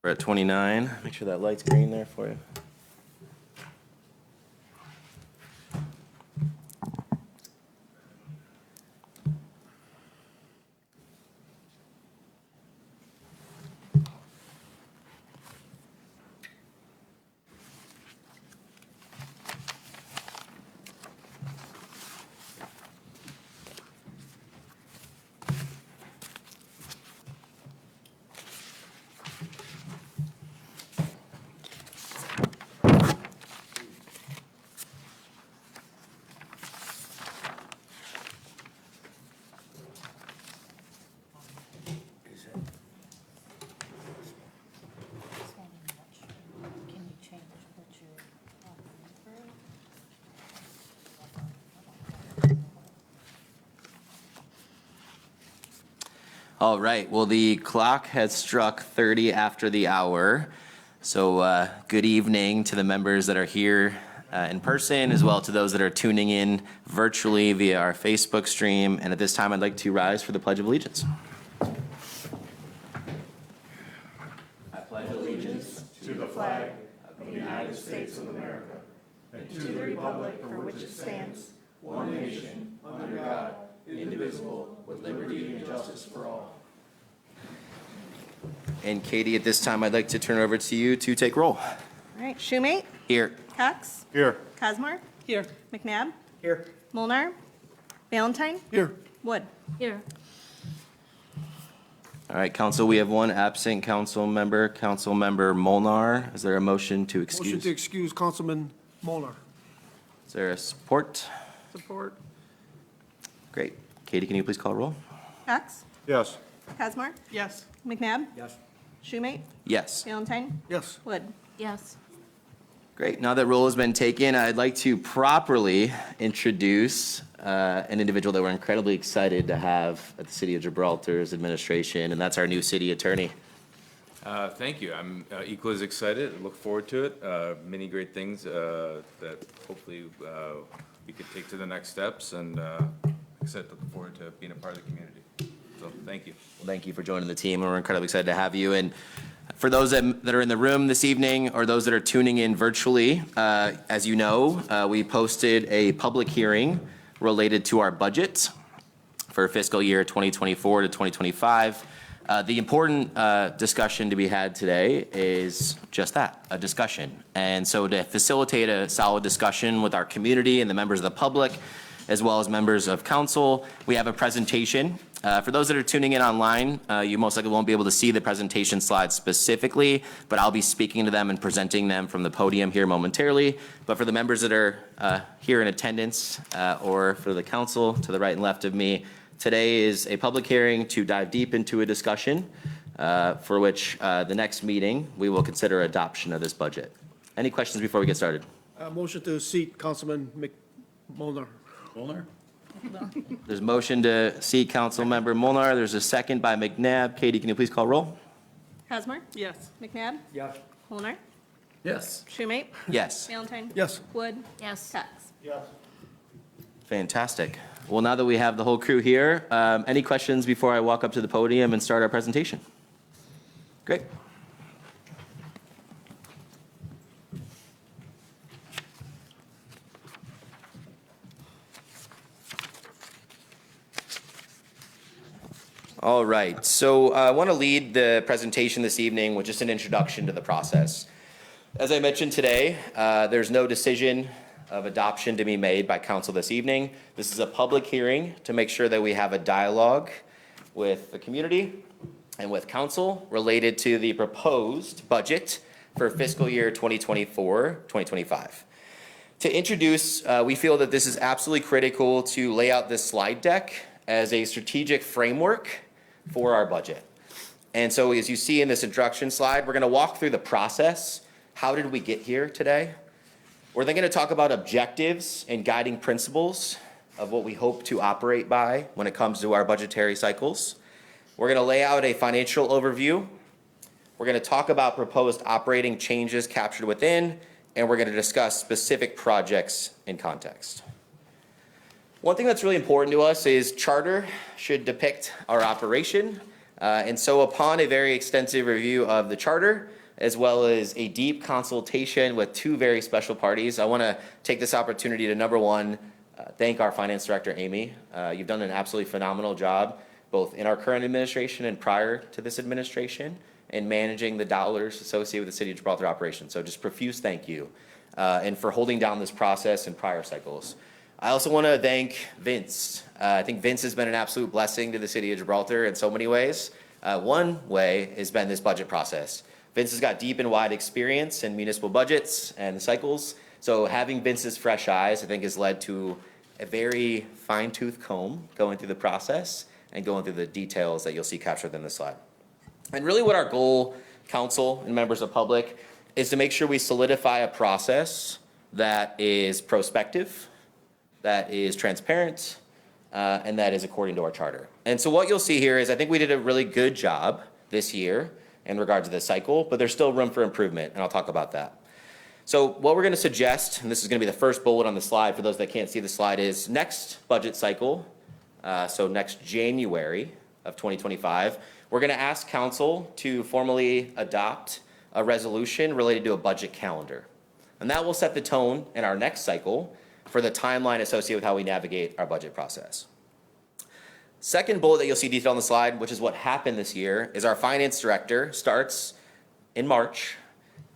We're at 29. Make sure that light's green there for you. Can you change what you're offering All right. Well, the clock has struck 30 after the hour. So good evening to the members that are here in person, as well to those that are tuning in virtually via our Facebook stream. And at this time, I'd like to rise for the Pledge of Allegiance. I pledge allegiance to the flag of the United States of America and to the republic for which it stands, one nation, under God, indivisible, with liberty and justice for all. And Katie, at this time, I'd like to turn it over to you to take roll. All right, Shoemate, Here. Cox, Here. Cosmore, Here. McNabb, Here. Molnar, Valentine, Here. Wood. Here. All right, council, we have one absent council member Molnar. Is there a motion to excuse? Motion to excuse Councilman Molnar. Is there a support? Support. Great. Katie, can you please call roll? Cox, Yes. Cosmore, Yes. McNabb, Yes. Shoemate, Yes. Valentine, Yes. Wood. Yes. Great. Now that roll has been taken, I'd like to properly introduce an individual that we're incredibly excited to have at the City of Gibraltar's administration, and that's our new city attorney. Thank you. I'm equally as excited. I look forward to it. Many great things that hopefully we could take to the next steps, and excited, looking forward to being a part of the community. So thank you. Well, thank you for joining the team, and we're incredibly excited to have you. And for those that are in the room this evening, or those that are tuning in virtually, as you know, we posted a public hearing related to our budget for fiscal year 2024 to 2025. The important discussion to be had today is just that, a discussion. And so to facilitate a solid discussion with our community and the members of the public, as well as members of council, we have a presentation. For those that are tuning in online, you most likely won't be able to see the presentation slides specifically, but I'll be speaking to them and presenting them from the podium here momentarily. But for the members that are here in attendance, or for the council to the right and left of me, today is a public hearing to dive deep into a discussion for which the next meeting we will consider adoption of this budget. Any questions before we get started? Motion to seat Councilman Molnar. Molnar? There's a motion to seat Council Member Molnar. There's a second by McNabb. Katie, can you please call roll? Cosmore, Yes. McNabb, Yes. Molnar, Yes. Shoemate, Yes. Valentine. Yes. Wood. Yes. Cox. Yes. Fantastic. Well, now that we have the whole crew here, any questions before I walk up to the podium and start our presentation? Great. All right, so I want to lead the presentation this evening with just an introduction to the process. As I mentioned today, there's no decision of adoption to be made by council this evening. This is a public hearing to make sure that we have a dialogue with the community and with council related to the proposed budget for fiscal year 2024-2025. To introduce, we feel that this is absolutely critical to lay out this slide deck as a strategic framework for our budget. And so as you see in this introduction slide, we're going to walk through the process. How did we get here today? We're then going to talk about objectives and guiding principles of what we hope to operate by when it comes to our budgetary cycles. We're going to lay out a financial overview. We're going to talk about proposed operating changes captured within, and we're going to discuss specific projects in context. One thing that's really important to us is charter should depict our operation, And so upon a very extensive review of the charter, as well as a deep consultation with two very special parties, I want to take this opportunity to, number one, thank our finance director, Amy. You've done an absolutely phenomenal job, both in our current administration and prior to this administration, in managing the dollars associated with the City of Gibraltar operation. So just profuse thank you, and for holding down this process in prior cycles. I also want to thank Vince. I think Vince has been an absolute blessing to the City of Gibraltar in so many ways. One way has been this budget process. Vince has got deep and wide experience in municipal budgets and cycles. So having Vince's fresh eyes, I think, has led to a very fine-tooth comb going through the process and going through the details that you'll see captured in this slide. And really what our goal, council and members of public, is to make sure we solidify a process that is prospective, that is transparent, and that is according to our charter. And so what you'll see here is I think we did a really good job this year in regard to the cycle, but there's still room for improvement, and I'll talk about that. So what we're going to suggest, and this is going to be the first bullet on the slide for those that can't see the slide, is next budget cycle, so next January of 2025, we're going to ask council to formally adopt a resolution related to a budget calendar. And that will set the tone in our next cycle for the timeline associated with how we navigate our budget process. Second bullet that you'll see detailed on the slide, which is what happened this year, is our finance director starts in March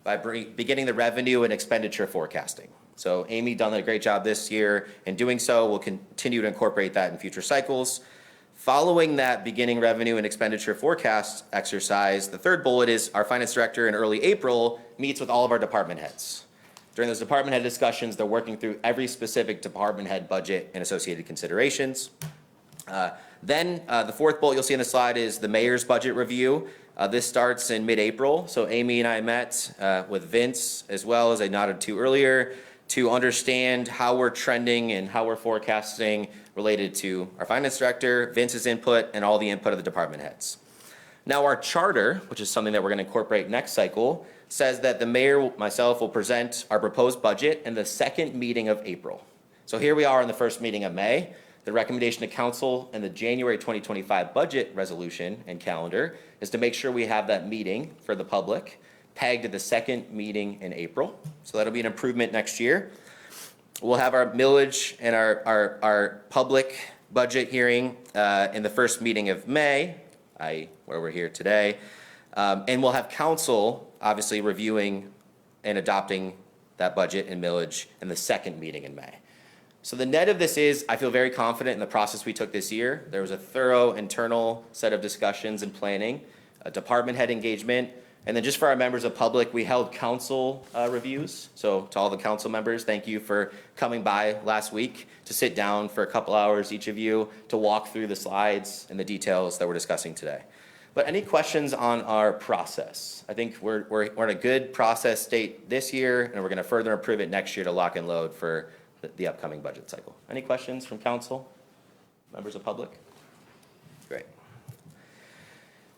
by beginning the revenue and expenditure forecasting. So Amy done a great job this year in doing so. We'll continue to incorporate that in future cycles. Following that beginning revenue and expenditure forecast exercise, the third bullet is our finance director in early April meets with all of our department heads. During those department head discussions, they're working through every specific department head budget and associated considerations. Then the fourth bullet you'll see on the slide is the mayor's budget review. This starts in mid-April. So Amy and I met with Vince, as well as I nodded to earlier, to understand how we're trending and how we're forecasting related to our finance director, Vince's input, and all the input of the department heads. Now our charter, which is something that we're going to incorporate next cycle, says that the mayor, myself, will present our proposed budget in the second meeting of April. So here we are in the first meeting of May. The recommendation to council in the January 2025 budget resolution and calendar is to make sure we have that meeting for the public pegged to the second meeting in April. So that'll be an improvement next year. We'll have our millage and our public budget hearing in the first meeting of May, where we're here today. And we'll have council obviously reviewing and adopting that budget and millage in the second meeting in May. So the net of this is I feel very confident in the process we took this year. There was a thorough internal set of discussions and planning, a department head engagement, and then just for our members of public, we held council reviews. So to all the council members, thank you for coming by last week to sit down for a couple hours, each of you, to walk through the slides and the details that we're discussing today. But any questions on our process? I think we're in a good process state this year, and we're going to further improve it next year to lock and load for the upcoming budget cycle. Any questions from council, members of public? Great.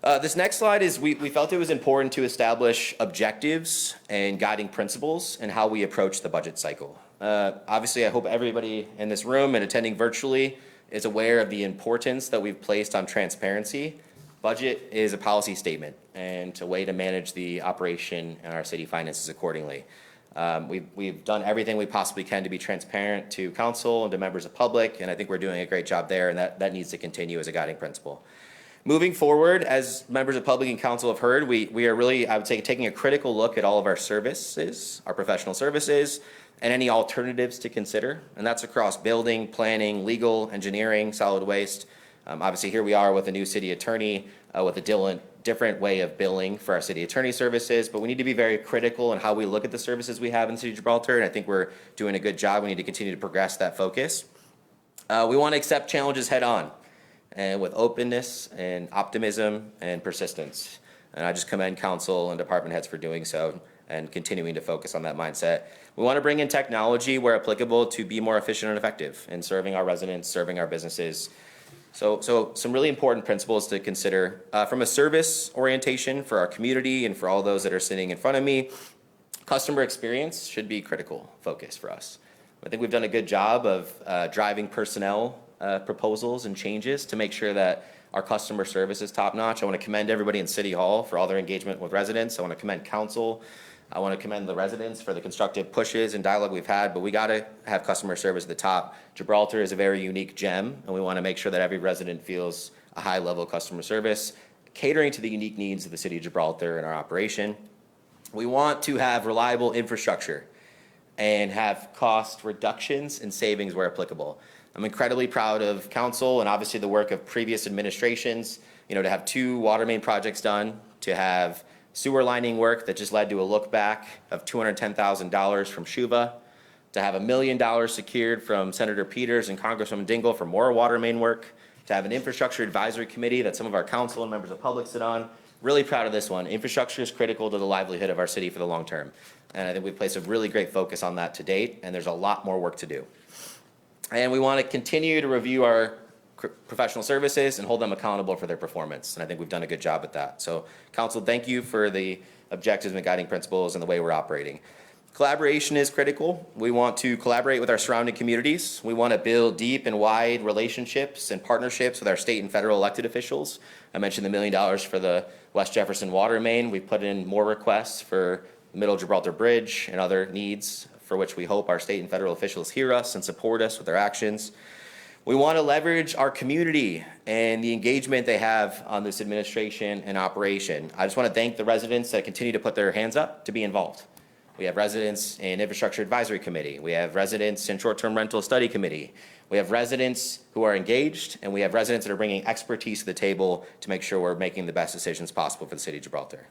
This next slide is we felt it was important to establish objectives and guiding principles in how we approach the budget cycle. Obviously, I hope everybody in this room and attending virtually is aware of the importance that we've placed on transparency. Budget is a policy statement and a way to manage the operation and our city finances accordingly. We've done everything we possibly can to be transparent to council and to members of public, and I think we're doing a great job there, and that needs to continue as a guiding principle. Moving forward, as members of public and council have heard, we are really, I would say, taking a critical look at all of our services, our professional services, and any alternatives to consider, and that's across building, planning, legal, engineering, solid waste. Obviously, here we are with a new city attorney with a different way of billing for our city attorney services, but we need to be very critical in how we look at the services we have in the city of Gibraltar, and I think we're doing a good job. We need to continue to progress that focus. We want to accept challenges head on and with openness and optimism and persistence. And I just commend council and department heads for doing so and continuing to focus on that mindset. We want to bring in technology where applicable to be more efficient and effective in serving our residents, serving our businesses. So some really important principles to consider. From a service orientation for our community and for all those that are sitting in front of me, customer experience should be critical focus for us. I think we've done a good job of driving personnel proposals and changes to make sure that Our customer service is top-notch. I want to commend everybody in City Hall for all their engagement with residents. I want to commend council. I want to commend the residents for the constructive pushes and dialogue we've had, but we got to have customer service at the top. Gibraltar is a very unique gem, and we want to make sure that every resident feels a high level of customer service, catering to the unique needs of the city of Gibraltar and our operation. We want to have reliable infrastructure and have cost reductions and savings where applicable. I'm incredibly proud of council and obviously the work of previous administrations, to have 2 water main projects done, to have sewer lining work that just led to a look back of $210,000 from Shuva, to have $1 million secured from Senator Peters and Congresswoman Dingell for more water main work, to have an infrastructure advisory committee that some of our council and members of the public sit on. Really proud of this one. Infrastructure is critical to the livelihood of our city for the long term. And I think we've placed a really great focus on that to date, and there's a lot more work to do. And we want to continue to review our professional services and hold them accountable for their performance. And I think we've done a good job at that. So council, thank you for the objectives and guiding principles and the way we're operating. Collaboration is critical. We want to collaborate with our surrounding communities. We want to build deep and wide relationships and partnerships with our state and federal elected officials. I mentioned the $1 million for the West Jefferson water main. We've put in more requests for the Middle Gibraltar Bridge and other needs for which we hope our state and federal officials hear us and support us with their actions. We want to leverage our community and the engagement they have on this administration and operation. I just want to thank the residents that continue to put their hands up to be involved. We have residents in Infrastructure Advisory Committee. We have residents in Short-Term Rental Study Committee. We have residents who are engaged, and we have residents that are bringing expertise to the table to make sure we're making the best decisions possible for the city of Gibraltar.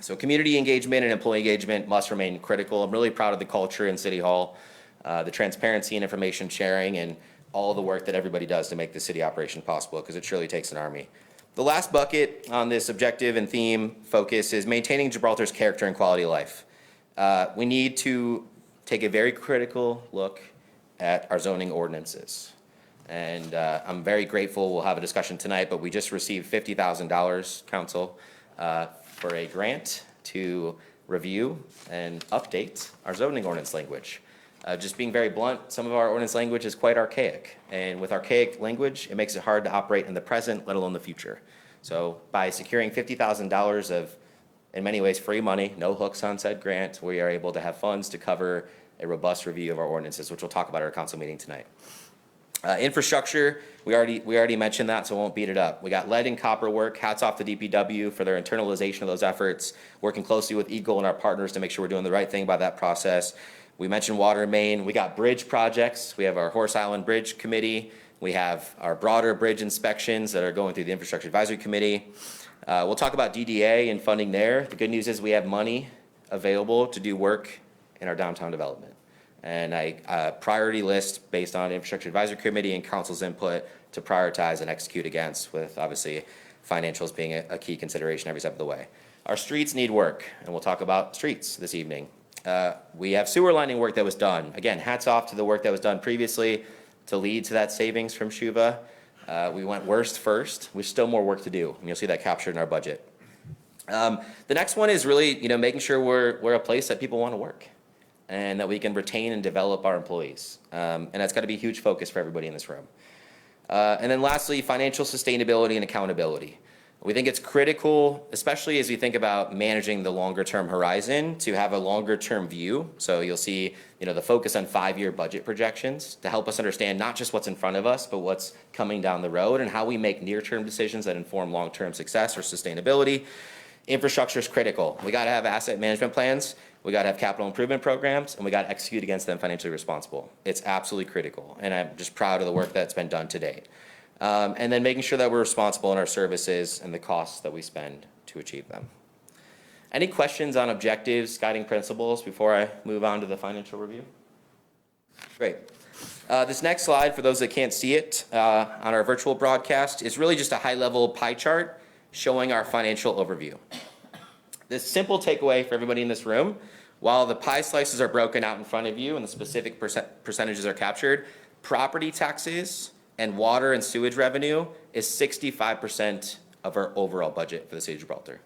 So community engagement and employee engagement must remain critical. I'm really proud of the culture in City Hall, the transparency and information sharing, and all the work that everybody does to make the city operation possible, because it surely takes an army. The last bucket on this objective and theme focus is maintaining Gibraltar's character and quality of life. We need to take a very critical look at our zoning ordinances. And I'm very grateful we'll have a discussion tonight, but we just received $50,000, council, for a grant to review and update our zoning ordinance language. Just being very blunt, some of our ordinance language is quite archaic. And with archaic language, it makes it hard to operate in the present, let alone the future. So by securing $50,000 of, in many ways, free money, no hooks on said grant, we are able to have funds to cover a robust review of our ordinances, which we'll talk about at our council meeting tonight. Infrastructure, we already mentioned that, so I won't beat it up. We got lead and copper work. Hats off to DPW for their internalization of those efforts, working closely with Eagle and our partners to make sure we're doing the right thing by that process. We mentioned water main. We got bridge projects. We have our Horse Island Bridge Committee. We have our broader bridge inspections that are going through the Infrastructure Advisory Committee. We'll talk about DDA and funding there. The good news is we have money available to do work in our downtown development. And I priority list based on Infrastructure Advisory Committee and council's input to prioritize and execute against, with obviously financials being a key consideration every step of the way. Our streets need work, and we'll talk about streets this evening. We have sewer lining work that was done. Again, hats off to the work that was done previously to lead to that savings from Shuva. We went worst first. There's still more work to do, and you'll see that captured in our budget. The next one is really, making sure we're a place that people want to work and that we can retain and develop our employees. And that's got to be a huge focus for everybody in this room. And then lastly, financial sustainability and accountability. We think it's critical, especially as we think about managing the longer term horizon, to have a longer term view. So you'll see, the focus on 5-year budget projections to help us understand not just what's in front of us, but what's coming down the road and how we make near-term decisions that inform long-term success or sustainability. Infrastructure is critical. We got to have asset management plans. We got to have capital improvement programs, and we got to execute against them financially responsible. It's absolutely critical, and I'm just proud of the work that's been done to date. And then making sure that we're responsible in our services and the costs that we spend to achieve them. Any questions on objectives, guiding principles before I move on to the financial review? Great. This next slide, for those that can't see it on our virtual broadcast, is really just a high-level pie chart showing our financial overview. The simple takeaway for everybody in this room, while the pie slices are broken out in front of you and the specific percentages are captured, property taxes and water and sewage revenue is 65% of our overall budget for the city of Gibraltar.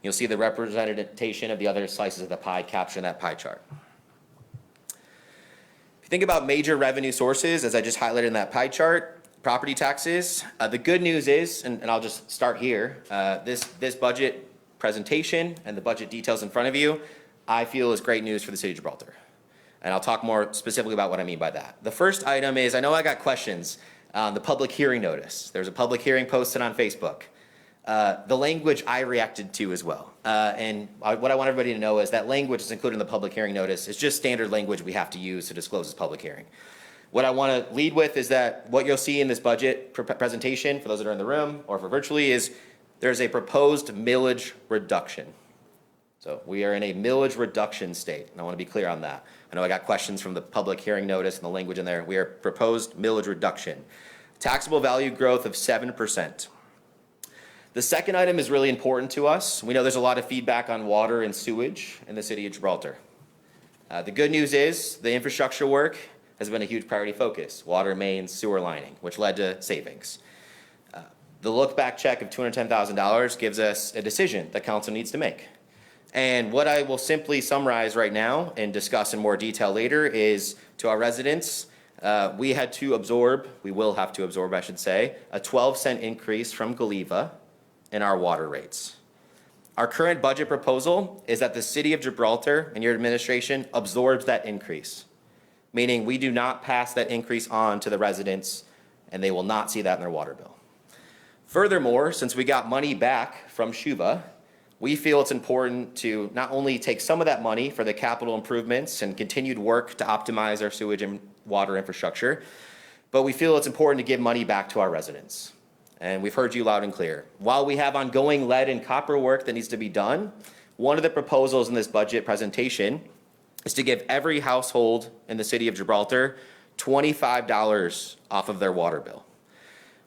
You'll see the representation of the other slices of the pie captured in that pie chart. If you think about major revenue sources, as I just highlighted in that pie chart, property taxes. The good news is, and I'll just start here, this budget presentation and the budget details in front of you, I feel is great news for the city of Gibraltar. And I'll talk more specifically about what I mean by that. The first item is, I know I got questions on the public hearing notice. There's a public hearing posted on Facebook. The language I reacted to as well. What I want everybody to know is that language is included in the public hearing notice. It's just standard language we have to use to disclose this public hearing. What I want to lead with is that what you'll see in this budget presentation, for those that are in the room or for virtually, is there's a proposed millage reduction. So we are in a millage reduction state, and I want to be clear on that. I know I got questions from the public hearing notice and the language in there. We are proposed millage reduction. Taxable value growth of 7%. The second item is really important to us. We know there's a lot of feedback on water and sewage in the city of Gibraltar. The good news is the infrastructure work has been a huge priority focus. Water mains, sewer lining, which led to savings. The look-back check of $210,000 gives us a decision that council needs to make. And what I will simply summarize right now and discuss in more detail later is, to our residents, we will have to absorb, I should say, a 12-cent increase from Galiva in our water rates. Our current budget proposal is that the city of Gibraltar and your administration absorbs that increase, meaning we do not pass that increase on to the residents, and they will not see that in their water bill. Furthermore, since we got money back from SHUVA, we feel it's important to not only take some of that money for the capital improvements and continued work to optimize our sewage and water infrastructure, but we feel it's important to give money back to our residents. And we've heard you loud and clear. While we have ongoing lead and copper work that needs to be done, one of the proposals in this budget presentation is to give every household in the city of Gibraltar $25 off of their water bill.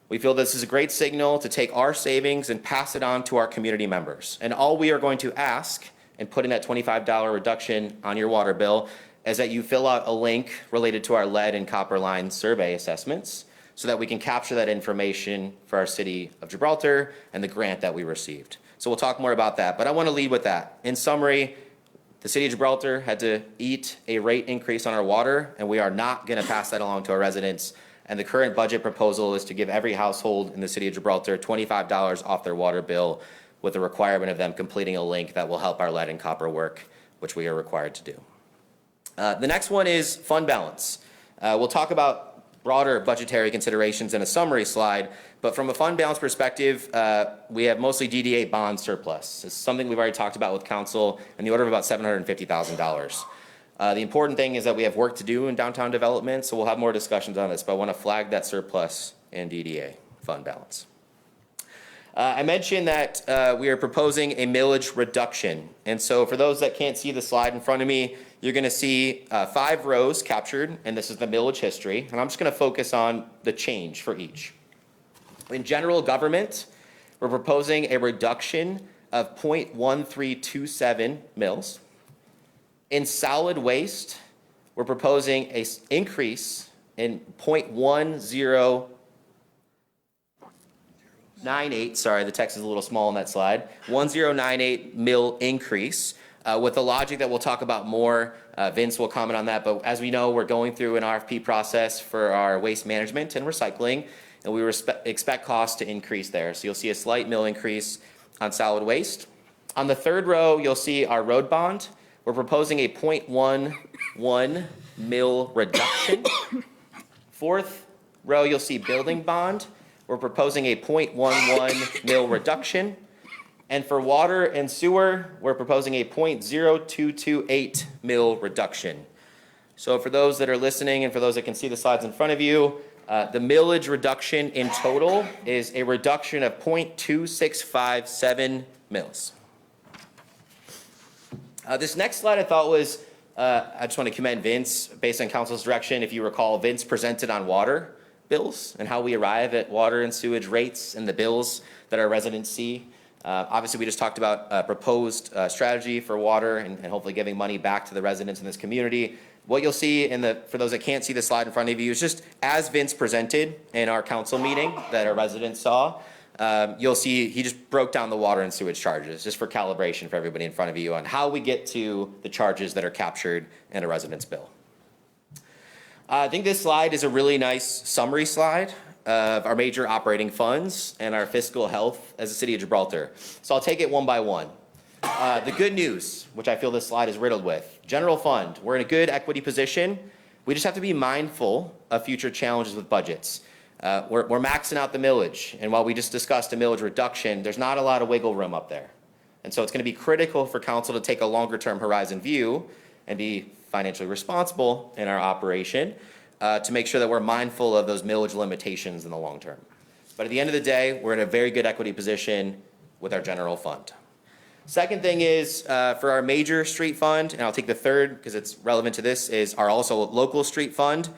We feel this is a great signal to take our savings and pass it on to our community members. And all we are going to ask and put in that $25 reduction on your water bill is that you fill out a link related to our lead and copper line survey assessments so that we can capture that information for our city of Gibraltar and the grant that we received. So we'll talk more about that, but I want to lead with that. In summary, the city of Gibraltar had to eat a rate increase on our water, and we are not going to pass that along to our residents. And the current budget proposal is to give every household in the city of Gibraltar $25 off their water bill, with the requirement of them completing a link that will help our lead and copper work, which we are required to do. The next one is fund balance. We'll talk about broader budgetary considerations in a summary slide, but from a fund balance perspective, we have mostly DDA bond surplus. It's something we've already talked about with council in the order of about $750,000. The important thing is that we have work to do in downtown development, so we'll have more discussions on this, but I want to flag that surplus in DDA fund balance. I mentioned that we are proposing a millage reduction. And so for those that can't see the slide in front of me, you're going to see 5 rows captured, and this is the millage history. And I'm just going to focus on the change for each. In general government, we're proposing a reduction of 0.1327 mils. In solid waste, we're proposing an increase in 0.1098, sorry, the text is a little small on that slide, 1098 mil increase, with the logic that we'll talk about more. Vince will comment on that, but as we know, we're going through an RFP process for our waste management and recycling, and we expect costs to increase there. So you'll see a slight mil increase on solid waste. On the third row, you'll see our road bond. We're proposing a 0.11 mil reduction. Fourth row, you'll see building bond. We're proposing a 0.11 mil reduction. And for water and sewer, we're proposing a 0.0228 mil reduction. So for those that are listening and for those that can see the slides in front of you, the millage reduction in total is a reduction of 0.2657 mils. This next slide I thought was, I just want to commend Vince based on council's direction. If you recall, Vince presented on water bills and how we arrive at water and sewage rates and the bills that our residents see. Obviously, we just talked about a proposed strategy for water and hopefully giving money back to the residents in this community. What you'll see for those that can't see the slide in front of you is just as Vince presented in our council meeting that our residents saw, you'll see he just broke down the water and sewage charges just for calibration for everybody in front of you on how we get to the charges that are captured in a resident's bill. I think this slide is a really nice summary slide of our major operating funds and our fiscal health as a city of Gibraltar. So I'll take it one by one. The good news, which I feel this slide is riddled with, general fund, we're in a good equity position. We just have to be mindful of future challenges with budgets. We're maxing out the millage, and while we just discussed a millage reduction, there's not a lot of wiggle room up there. And so it's going to be critical for council to take a longer term horizon view and be financially responsible in our operation to make sure that we're mindful of those millage limitations in the long term. But at the end of the day, we're in a very good equity position with our general fund. Second thing is for our major street fund, and I'll take the third because it's relevant to this, is our also local street fund.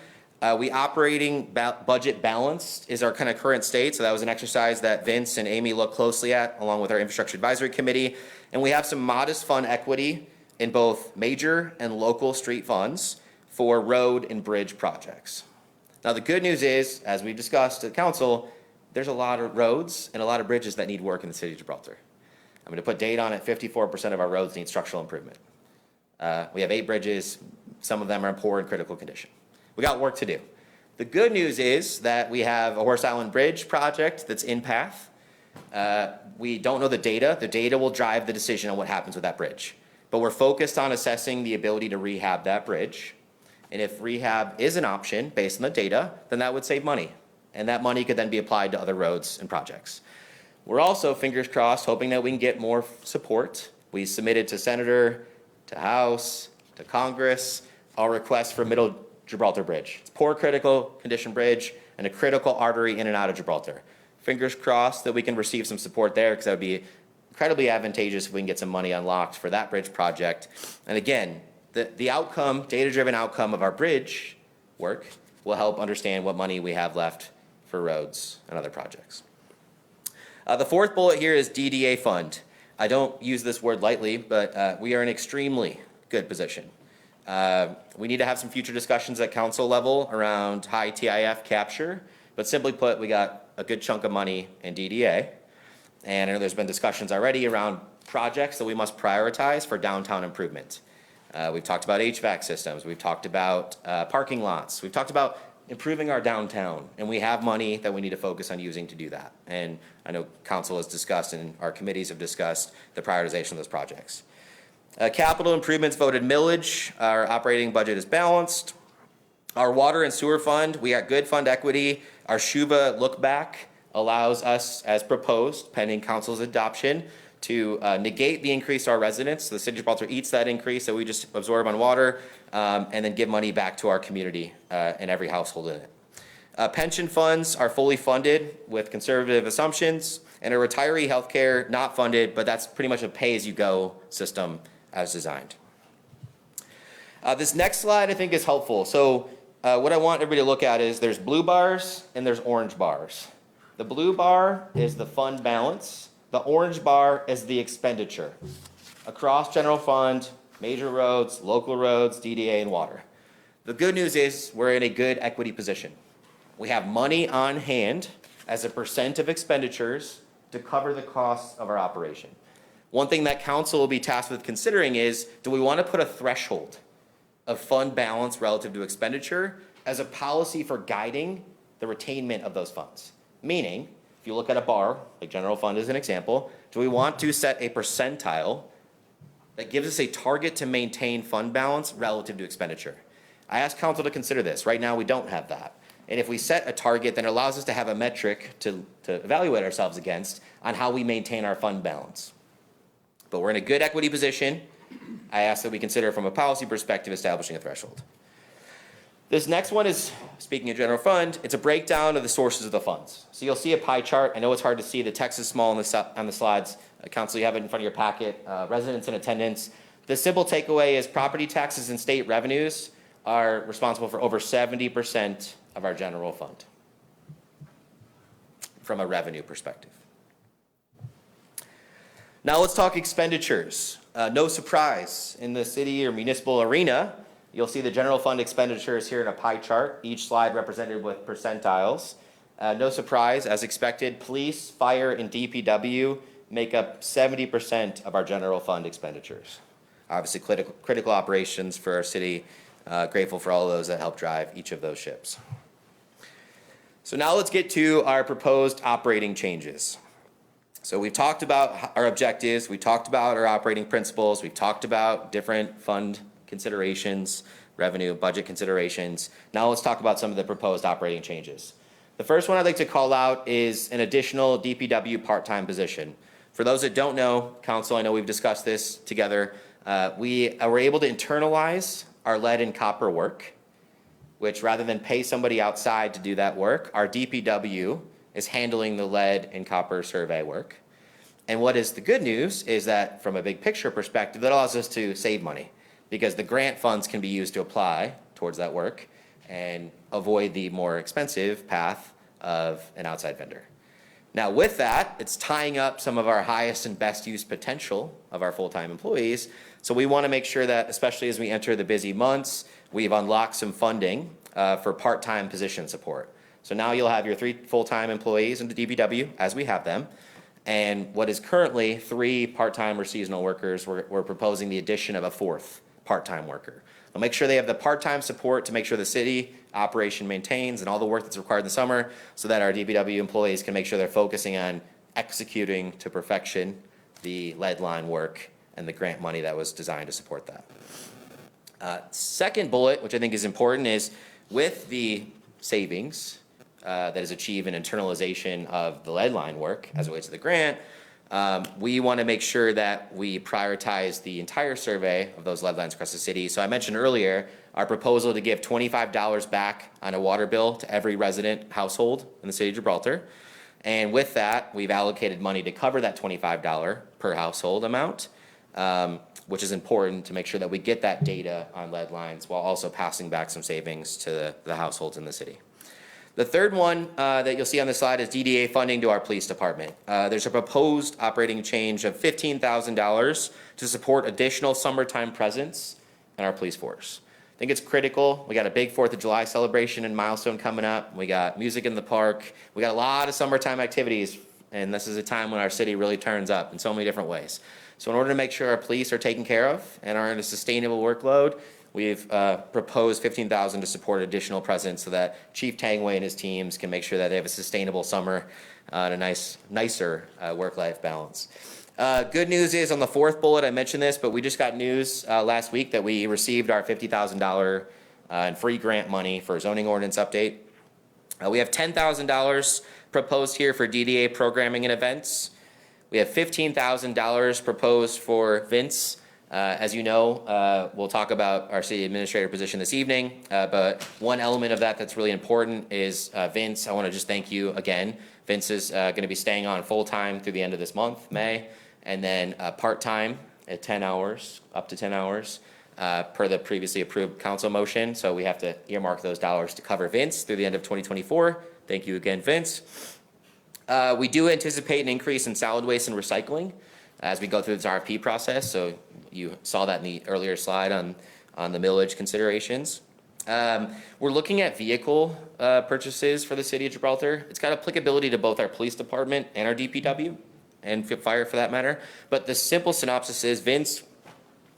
We operating budget balanced is our kind of current state. So that was an exercise that Vince and Amy looked closely at along with our infrastructure advisory committee. And we have some modest fund equity in both major and local street funds for road and bridge projects. Now the good news is, as we discussed at council, there's a lot of roads and a lot of bridges that need work in the city of Gibraltar. I'm going to put date on it, 54% of our roads need structural improvement. We have 8 bridges, some of them are in poor and critical condition. We got work to do. The good news is that we have a Horse Island Bridge project that's in path. We don't know the data. The data will drive the decision on what happens with that bridge. But we're focused on assessing the ability to rehab that bridge. And if rehab is an option based on the data, then that would save money. And that money could then be applied to other roads and projects. We're also, fingers crossed, hoping that we can get more support. We submitted to Senator, to House, to Congress, our request for Middle Gibraltar Bridge. It's poor critical condition bridge and a critical artery in and out of Gibraltar. Fingers crossed that we can receive some support there because that would be incredibly advantageous if we can get some money unlocked for that bridge project. And again, the outcome, data-driven outcome of our bridge work will help understand what money we have left for roads and other projects. The fourth bullet here is DDA fund. I don't use this word lightly, but we are in extremely good position. We need to have some future discussions at council level around high TIF capture, but simply put, we got a good chunk of money in DDA. And I know there's been discussions already around projects that we must prioritize for downtown improvement. We've talked about HVAC systems. We've talked about parking lots. We've talked about improving our downtown, and we have money that we need to focus on using to do that. And I know council has discussed and our committees have discussed the prioritization of those projects. Capital improvements voted millage. Our operating budget is balanced. Our water and sewer fund, we got good fund equity. Our SHUVA look back allows us, as proposed, pending council's adoption, to negate the increase to our residents. The city of Gibraltar eats that increase that we just absorb on water, and then give money back to our community and every household in it. Pension funds are fully funded with conservative assumptions, and a retiree healthcare not funded, but that's pretty much a pay-as-you-go system as designed. This next slide I think is helpful. So what I want everybody to look at is there's blue bars and there's orange bars. The blue bar is the fund balance. The orange bar is the expenditure across general fund, major roads, local roads, DDA, and water. The good news is we're in a good equity position. We have money on hand as a percent of expenditures to cover the costs of our operation. One thing that council will be tasked with considering is, do we want to put a threshold of fund balance relative to expenditure as a policy for guiding the retainment of those funds? Meaning, if you look at a bar, like general fund as an example, do we want to set a percentile that gives us a target to maintain fund balance relative to expenditure? I asked council to consider this. Right now, we don't have that. And if we set a target, then it allows us to have a metric to evaluate ourselves against on how we maintain our fund balance. But we're in a good equity position. I ask that we consider from a policy perspective establishing a threshold. This next one is, speaking of general fund, it's a breakdown of the sources of the funds. So you'll see a pie chart. I know it's hard to see. The text is small on the slides. Council, you have it in front of your packet. Residents in attendance. The simple takeaway is property taxes and state revenues are responsible for over 70% of our general fund from a revenue perspective. Now let's talk expenditures. No surprise, in the city or municipal arena, you'll see the general fund expenditures here in a pie chart, each slide represented with percentiles. No surprise, as expected, police, fire, and DPW make up 70% of our general fund expenditures. Obviously critical operations for our city. Grateful for all those that help drive each of those ships. So now let's get to our proposed operating changes. So we've talked about our objectives, we talked about our operating principles, we've talked about different fund considerations, revenue, budget considerations. Now let's talk about some of the proposed operating changes. The first one I'd like to call out is an additional DPW part-time position. For those that don't know, council, I know we've discussed this together, we were able to internalize our lead and copper work, which rather than pay somebody outside to do that work, our DPW is handling the lead and copper survey work. And what is the good news is that from a big picture perspective, that allows us to save money because the grant funds can be used to apply towards that work and avoid the more expensive path of an outside vendor. Now with that, it's tying up some of our highest and best use potential of our full-time employees. So we want to make sure that, especially as we enter the busy months, we've unlocked some funding for part-time position support. So now you'll have your 3 full-time employees in the DPW as we have them. And what is currently 3 part-time or seasonal workers, we're proposing the addition of a 4th part-time worker. We'll make sure they have the part-time support to make sure the city operation maintains and all the work that's required in the summer so that our DPW employees can make sure they're focusing on executing to perfection the lead line work and the grant money that was designed to support that. Second bullet, which I think is important, is with the savings that is achieved in internalization of the lead line work as it relates to the grant, we want to make sure that we prioritize the entire survey of those lead lines across the city. So I mentioned earlier our proposal to give $25 back on a water bill to every resident household in the city of Gibraltar. And with that, we've allocated money to cover that $25 per household amount, which is important to make sure that we get that data on lead lines while also passing back some savings to the households in the city. The third one that you'll see on the slide is DDA funding to our police department. There's a proposed operating change of $15,000 to support additional summertime presence in our police force. I think it's critical. We got a big 4th of July celebration and milestone coming up. We got music in the park. We got a lot of summertime activities, and this is a time when our city really turns up in so many different ways. So in order to make sure our police are taken care of and are in a sustainable workload, we've proposed $15,000 to support additional presence so that Chief Tangway and his teams can make sure that they have a sustainable summer and a nicer work-life balance. Good news is on the 4th bullet, I mentioned this, but we just got news last week that we received our $50,000 in free grant money for zoning ordinance update. We have $10,000 proposed here for DDA programming and events. We have $15,000 proposed for Vince. As you know, we'll talk about our city administrator position this evening, but one element of that that's really important is Vince. I want to just thank you again. Vince is going to be staying on full-time through the end of this month, May, and then part-time at 10 hours, up to 10 hours, per the previously approved council motion. So we have to earmark those dollars to cover Vince through the end of 2024. Thank you again, Vince. We do anticipate an increase in solid waste and recycling as we go through this RFP process. So you saw that in the earlier slide on the millage considerations. We're looking at vehicle purchases for the city of Gibraltar. It's got applicability to both our police department and our DPW and fire for that matter. But the simple synopsis is Vince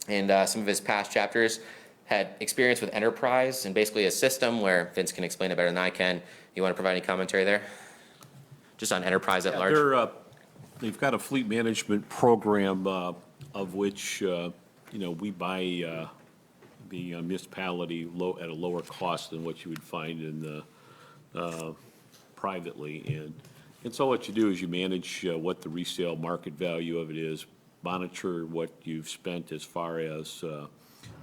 and some of his past chapters had experience with Enterprise and basically a system where Vince can explain it better than I can. You want to provide any commentary there? Just on Enterprise at large? They've got a fleet management program of which, we buy the municipality at a lower cost than what you would find in the privately. And so what you do is you manage what the resale market value of it is, monitor what you've spent as far as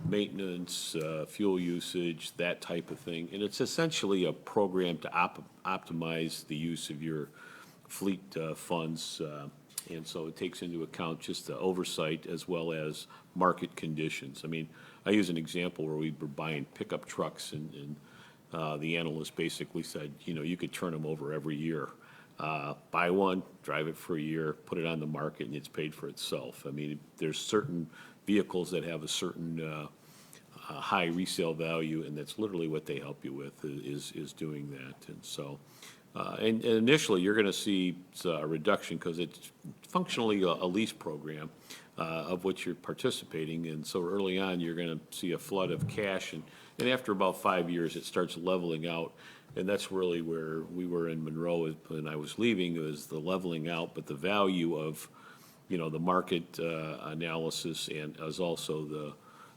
maintenance, fuel usage, that type of thing. And it's essentially a program to optimize the use of your fleet funds. And so it takes into account just the oversight as well as market conditions. I mean, I use an example where we were buying pickup trucks and the analyst basically said, you could turn them over every year. Buy one, drive it for a year, put it on the market, and it's paid for itself. I mean, there's certain vehicles that have a certain high resale value, and that's literally what they help you with is doing that. And so, and initially, you're going to see a reduction because it's functionally a lease program, of which you're participating. And so early on, you're going to see a flood of cash, and after about 5 years, it starts leveling out. And that's really where we were in Monroe when I was leaving, was the leveling out, but the value of, the market analysis, and as also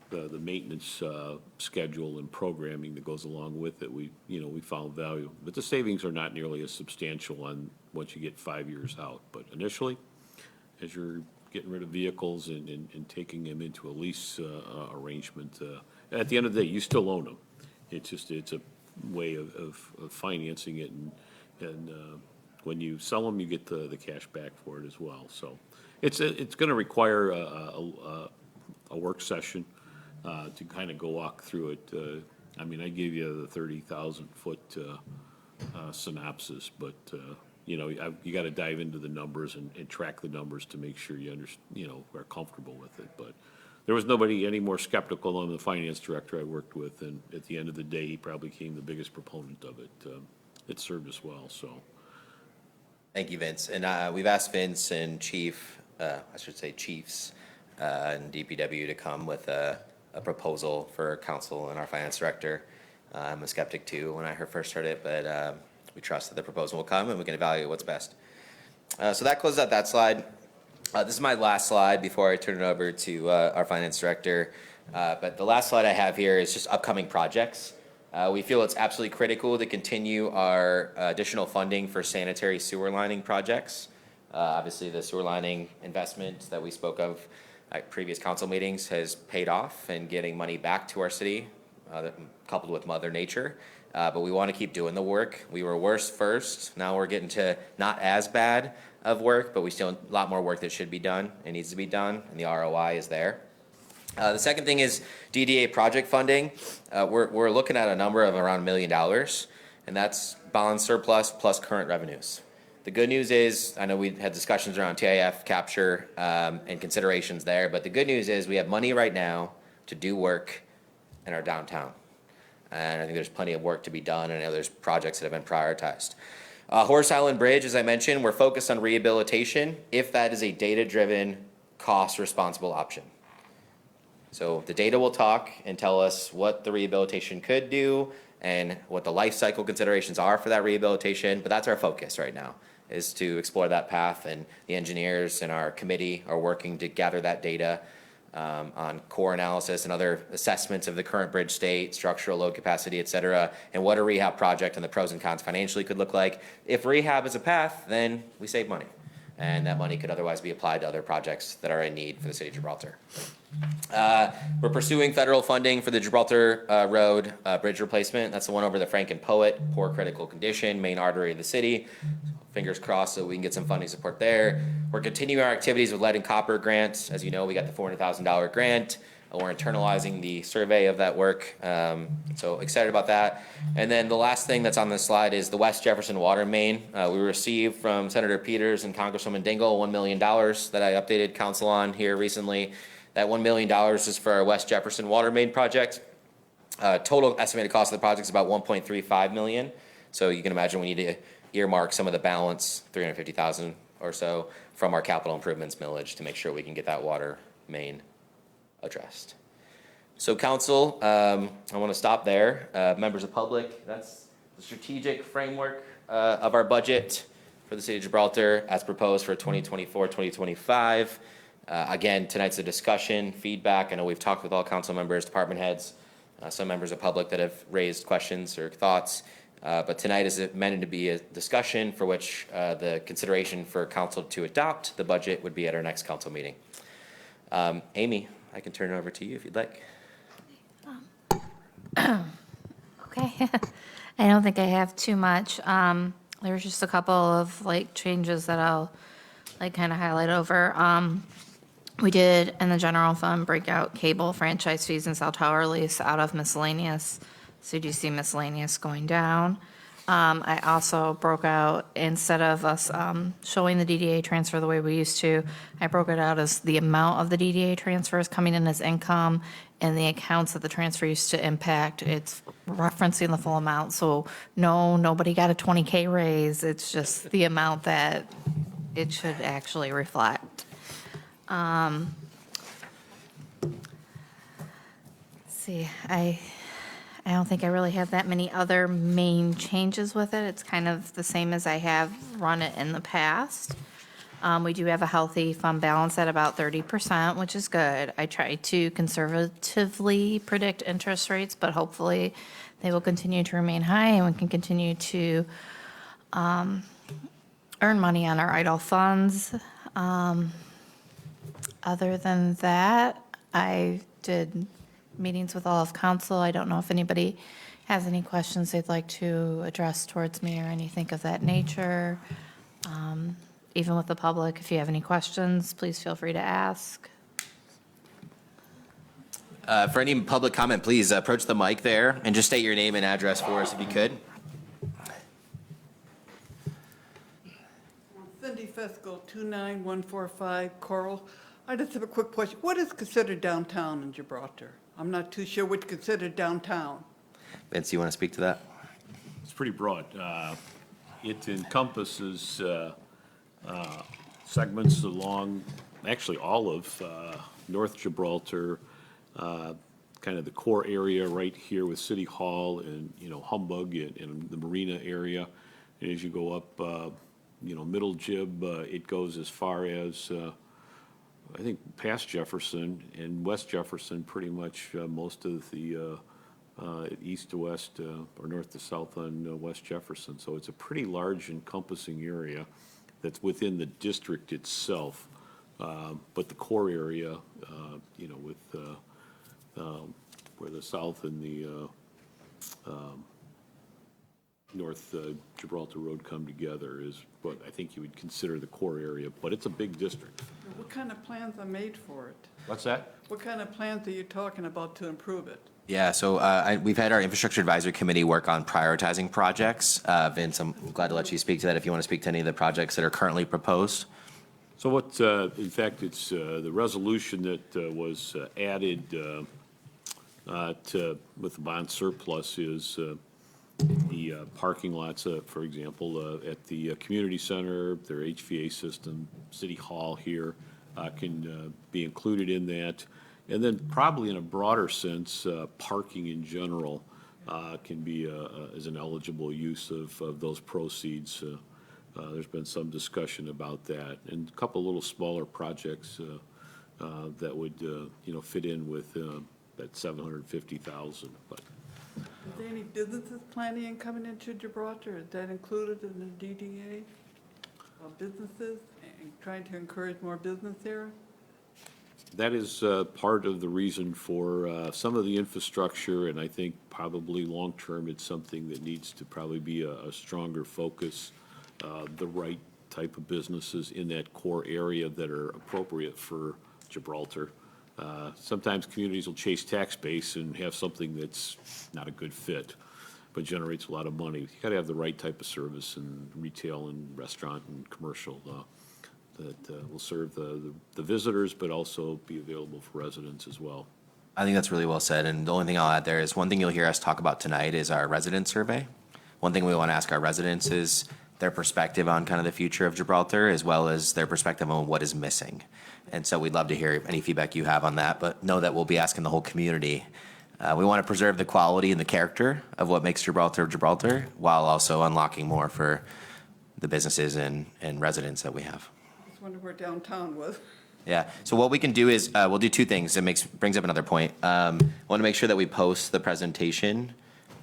the maintenance schedule and programming that goes along with it, we found value. But the savings are not nearly as substantial once you get 5 years out. But initially, as you're getting rid of vehicles and taking them into a lease arrangement, at the end of the day, you still own them. It's a way of financing it, and when you sell them, you get the cash back for it as well. So it's going to require a work session to kind of go walk through it. I gave you the 30,000-foot synopsis, but you got to dive into the numbers and track the numbers to make sure you are comfortable with it. But there was nobody any more skeptical than the finance director I worked with, and at the end of the day, he probably became the biggest proponent of it. It served us well, so. Thank you, Vince. And we've asked Vince and Chiefs, and DPW to come with a proposal for council and our finance director. I'm a skeptic too when I first heard it, but we trust that the proposal will come and we can evaluate what's best. So that closes out that slide. This is my last slide before I turn it over to our finance director. But the last slide I have here is just upcoming projects. We feel it's absolutely critical to continue our additional funding for sanitary sewer lining projects. Obviously, the sewer lining investment that we spoke of at previous council meetings has paid off and getting money back to our city, coupled with Mother Nature. But we want to keep doing the work. We were worse first. Now we're getting to not as bad of work, but we still a lot more work that should be done and needs to be done, and the ROI is there. The second thing is DDA project funding. We're looking at a number of around $1 million, and that's bond surplus plus current revenues. The good news is, I know we had discussions around TIF capture and considerations there, but the good news is we have money right now to do work in our downtown. And I think there's plenty of work to be done, and I know there's projects that have been prioritized. Horse Island Bridge, as I mentioned, we're focused on rehabilitation if that is a data-driven, cost-responsible option. So the data will talk and tell us what the rehabilitation could do and what the life cycle considerations are for that rehabilitation, but that's our focus right now, is to explore that path, and the engineers and our committee are working to gather that data on core analysis and other assessments of the current bridge state, structural load capacity, et cetera, and what a rehab project and the pros and cons financially could look like. If rehab is a path, then we save money, and that money could otherwise be applied to other projects that are in need for the city of Gibraltar. We're pursuing federal funding for the Gibraltar Road bridge replacement. That's the one over the Franken Poet, poor critical condition, main artery of the city. Fingers crossed so we can get some funding support there. We're continuing our activities with lead and copper grants. As you know, we got the $400,000 grant. We're internalizing the survey of that work. So excited about that. And then the last thing that's on this slide is the West Jefferson water main. We received from Senator Peters and Congresswoman Dingell $1 million that I updated council on here recently. That $1 million is for our West Jefferson water main project. Total estimated cost of the project is about $1.35 million. So you can imagine we need to earmark some of the balance, $350,000 or so, from our capital improvements millage to make sure we can get that water main addressed. So council, I want to stop there. Members of public, that's the strategic framework of our budget for the city of Gibraltar as proposed for 2024-2025. Again, tonight's a discussion, feedback. I know we've talked with all council members, department heads, some members of public that have raised questions or thoughts. But tonight is meant to be a discussion for which the consideration for council to adopt the budget would be at our next council meeting. Amy, I can turn it over to you if you'd like. Okay. I don't think I have too much. There's just a couple of changes that I'll kind of highlight over. We did in the general fund break out cable franchise fees and cell tower lease out of miscellaneous. So you see miscellaneous going down. I also broke out, instead of us showing the DDA transfer the way we used to, I broke it out as the amount of the DDA transfers coming in as income and the accounts that the transfer used to impact. It's referencing the full amount. So no, nobody got a 20K raise. It's just the amount that it should actually reflect. see, I don't think I really have that many other main changes with it. It's kind of the same as I have run it in the past. We do have a healthy fund balance at about 30%, which is good. I try to conservatively predict interest rates, but hopefully they will continue to remain high and we can continue to earn money on our idle funds. Other than that, I did meetings with all of council. I don't know if anybody has any questions they'd like to address towards me or anything of that nature. Even with the public, if you have any questions, please feel free to ask. For any public comment, please approach the mic there and just state your name and address for us if you could. Cindy Fesco, 29145 Coral. I just have a quick question. What is considered downtown in Gibraltar? I'm not too sure what's considered downtown. Vince, you want to speak to that? It's pretty broad. It encompasses segments along, actually all of North Gibraltar, kind of the core area right here with City Hall and, Humbug and the Marina area. And as you go up, Middle Gib, it goes as far as, I think, past Jefferson and West Jefferson, pretty much most of the east to west or north to south on West Jefferson. So it's a pretty large encompassing area that's within the district itself. But the core area, with where the south and the North Gibraltar Road come together is what I think you would consider the core area, but it's a big district. What kind of plans are made for it? What's that? What kind of plans are you talking about to improve it? Yeah, so we've had our Infrastructure Advisory Committee work on prioritizing projects. Vince, I'm glad to let you speak to that if you want to speak to any of the projects that are currently proposed. So what, in fact, it's the resolution that was added with the bond surplus is the parking lots, for example, at the community center, their HVA system, City Hall here can be included in that. And then probably in a broader sense, parking in general can be as an eligible use of those proceeds. There's been some discussion about that, and a couple little smaller projects that would, fit in with that $750,000. But Is there any businesses planning on coming into Gibraltar? Is that included in the DDA? Businesses and trying to encourage more business there? that is part of the reason for some of the infrastructure, and I think probably long-term, it's something that needs to probably be a stronger focus, the right type of businesses in that core area that are appropriate for Gibraltar. Sometimes communities will chase tax base and have something that's not a good fit, but generates a lot of money. You got to have the right type of service in retail and restaurant and commercial that will serve the visitors, but also be available for residents as well. I think that's really well said, and the only thing I'll add there is one thing you'll hear us talk about tonight is our resident survey. One thing we want to ask our residents is their perspective on kind of the future of Gibraltar, as well as their perspective on what is missing. And so we'd love to hear any feedback you have on that, but know that we'll be asking the whole community. We want to preserve the quality and the character of what makes Gibraltar Gibraltar, while also unlocking more for the businesses and residents that we have. Just wonder where downtown was. Yeah, so what we can do is, we'll do two things. It brings up another point. Want to make sure that we post the presentation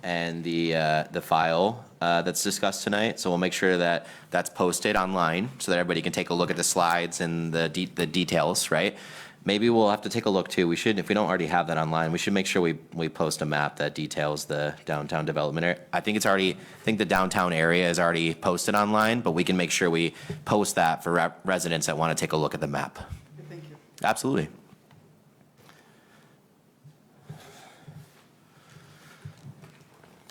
and the file that's discussed tonight. So we'll make sure that that's posted online so that everybody can take a look at the slides and the details, right? Maybe we'll have to take a look too. We should, if we don't already have that online, we should make sure we post a map that details the downtown development area. I think the downtown area is already posted online, but we can make sure we post that for residents that want to take a look at the map. Thank you. Absolutely.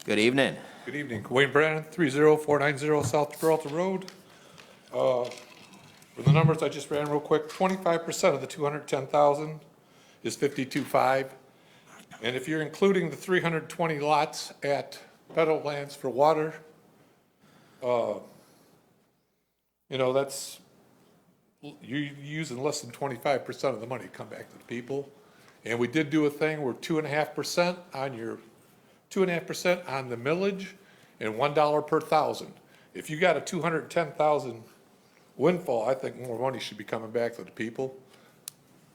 Good evening. Good evening. Wayne Brandon, 30490 South Gibraltar Road. For the numbers I just ran real quick, 25% of the 210,000 is 52.5. And if you're including the 320 lots at Meadowlands for water, that's, you're using less than 25% of the money to come back to the people. And we did do a thing where 2.5% on your, 2.5% on the millage and $1 per thousand. If you got a 210,000 windfall, I think more money should be coming back to the people.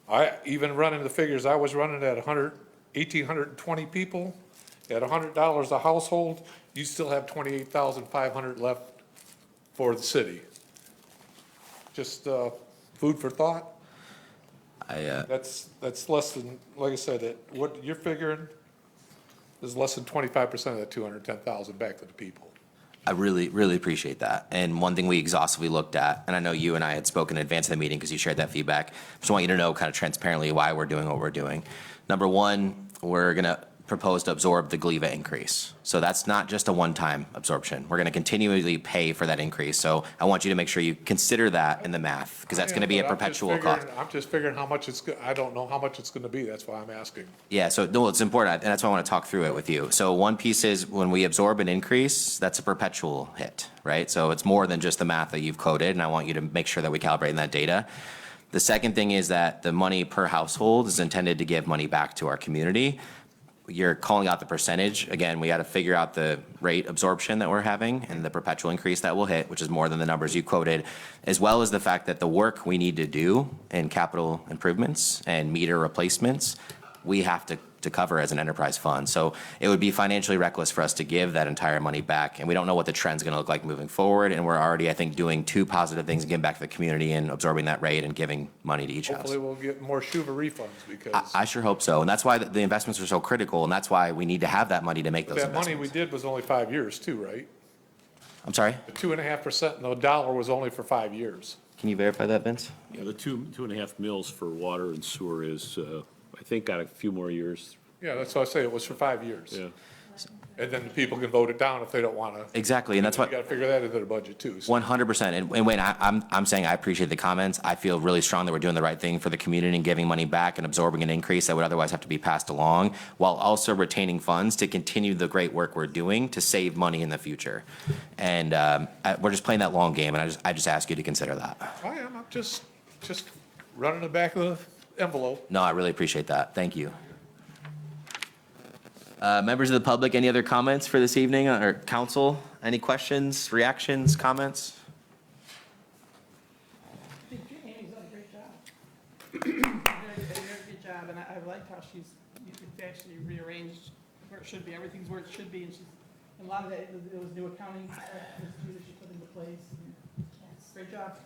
I, even running the figures, I was running at 1,820 people, at $100 a household, you still have 28,500 left for the city. Just, food for thought. That's less than, like I said, what you're figuring is less than 25% of that 210,000 back to the people. I really, really appreciate that. And one thing we exhaustively looked at, and I know you and I had spoken in advance of the meeting because you shared that feedback. Just want you to know kind of transparently why we're doing what we're doing. Number one, we're going to propose to absorb the GLEVA increase. So that's not just a one-time absorption. We're going to continually pay for that increase. So I want you to make sure you consider that in the math because that's going to be a But I'm just perpetual cost. figuring- I'm just figuring how much I don't know how much it's going to be. That's why I'm asking. Yeah, so no, it's important, and that's why I want to talk through it with you. So one piece is when we absorb an increase, that's a perpetual hit, right? So it's more than just the math that you've coded, and I want you to make sure that we calibrate in that data. The second thing is that the money per household is intended to give money back to our community. You're calling out the percentage. Again, we got to figure out the rate absorption that we're having and the perpetual increase that will hit, which is more than the numbers you quoted, as well as the fact that the work we need to do in capital improvements and meter replacements, we have to cover as an enterprise fund. So it would be financially reckless for us to give that entire money back. And we don't know what the trend's going to look like moving forward. And we're already, I think, doing two positive things, giving back to the community and absorbing that rate and giving money to each house. Hopefully we'll get more SHUVA refunds because I sure hope so. And that's why the investments are so critical. And that's why we need to have that money to make those that money we investments. did was only 5 years too, right? I'm sorry? The 2.5% and the dollar was only for 5 years. Can you verify that, Vince? Yeah, the 2.5 mils for water and sewer is, I think, got a few more years. Yeah, that's what I say. It was for 5 years. Yeah. And then the people can vote it down if they don't want to. Exactly. And that's You what. got to figure that into the budget too. So 100%. And Wayne, I'm saying I appreciate the comments. I feel really strong that we're doing the right thing for the community and giving money back and absorbing an increase that would otherwise have to be passed along, while also retaining funds to continue the great work we're doing to save money in the future. And we're just playing that long game, and I just ask you to consider that. I am. I'm just running the back of the envelope. No, I really appreciate that. Thank you. Members of the public, any other comments for this evening, or council? Any questions, reactions, comments? I think Amy's done a great job. Very good job, and I liked how she's actually rearranged where it should be. Everything's where it should be, and a lot of that, it was new accounting that she put into place. Great job.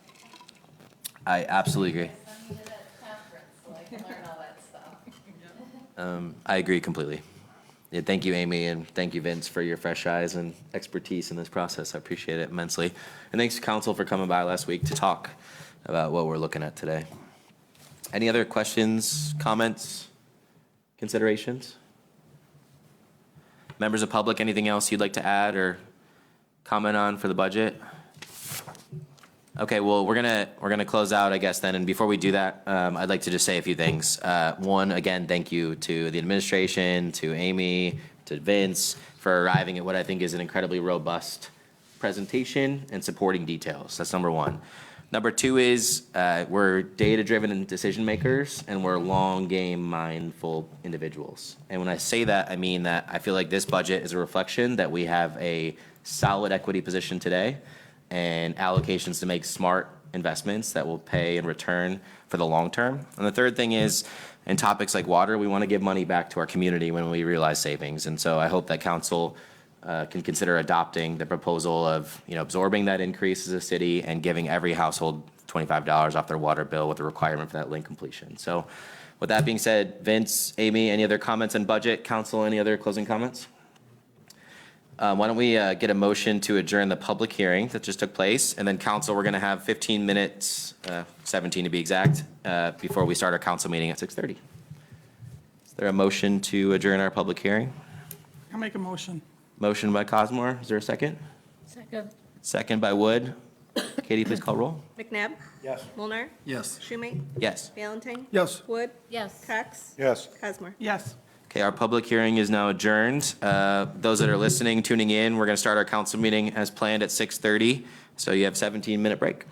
I absolutely agree. I'm at a conference, so I can learn all that stuff. I agree completely. Yeah, thank you, Amy, and thank you, Vince, for your fresh eyes and expertise in this process. I appreciate it immensely. And thanks to council for coming by last week to talk about what we're looking at today. Any other questions, comments, considerations? Members of public, anything else you'd like to add or comment on for the budget? Okay, well, we're gonna close out, I guess, then, and before we do that, I'd like to just say a few things. One, again, thank you to the administration, to Amy, to Vince, for arriving at what I think is an incredibly robust presentation and supporting details. That's number one. Number two is, we're data-driven decision makers, and we're long game mindful individuals. And when I say that, I mean that I feel like this budget is a reflection that we have a solid equity position today, and allocations to make smart investments that will pay in return for the long term. And the third thing is, in topics like water, we want to give money back to our community when we realize savings. And so I hope that council can consider adopting the proposal of, absorbing that increase as a city and giving every household $25 off their water bill with a requirement for that link completion. So with that being said, Vince, Amy, any other comments on budget? Council, any other closing comments? Why don't we get a motion to adjourn the public hearing that just took place, and then council, we're going to have 15 minutes, 17 to be exact, before we start our council meeting at 6:30. Is there a motion to adjourn our public hearing? I'll make a motion. Motion by Cosmore. Is there a second? Second. Second by Wood. Katie, please call roll. McNabb. Yes. Mulnar. Yes. Schumate. Yes. Valentine. Yes. Wood. Yes. Cox. Yes. Cosmore. Yes. Okay, our public hearing is now adjourned. Those that are listening, tuning in, we're going to start our council meeting as planned at 6:30. So you have 17-minute break.